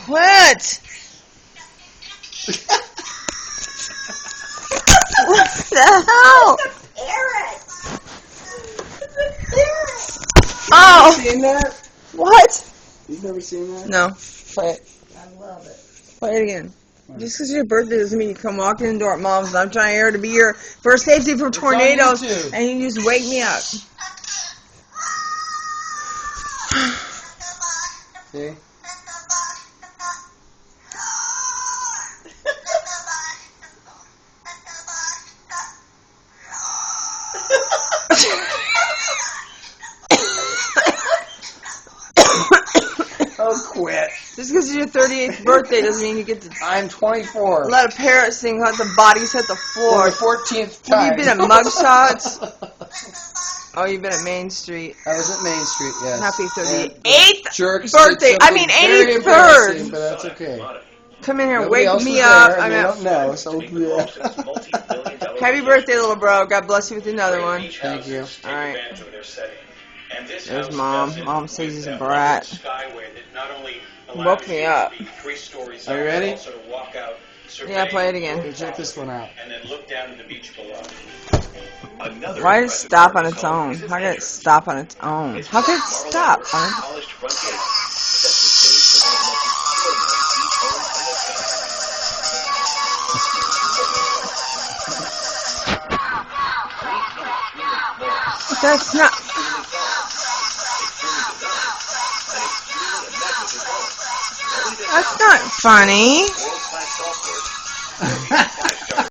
Quit! What the hell? Oh! Seen that? What? You've never seen that? No. Play it. I love it. Play it again. Just because it's your birthday doesn't mean you come walking in the door at Mom's. I'm trying here to be your first safety from tornadoes, and you just wake me up. See? Oh, quit. Just because it's your 38th birthday doesn't mean you get to I'm 24. let a parrot sing, let the bodies hit the floor. For the 14th time. Have you been at Mugshots? Oh, you've been at Main Street. I was at Main Street, yes. Happy 38th Jerks birthday. I mean, 83rd. But that's okay. Come in here, Nobody wake else me was up. there, I'm and they at don't know, so yeah. Happy birthday, little bro. God bless you with another one. Thank you. Alright. There's Mom. Mom says he's a brat. Woke me up. Are you ready? Yeah, play it again. Okay, check this one out. Why did it stop on its own? How could it stop on its own? How could it stop on its own? That's not... That's not funny.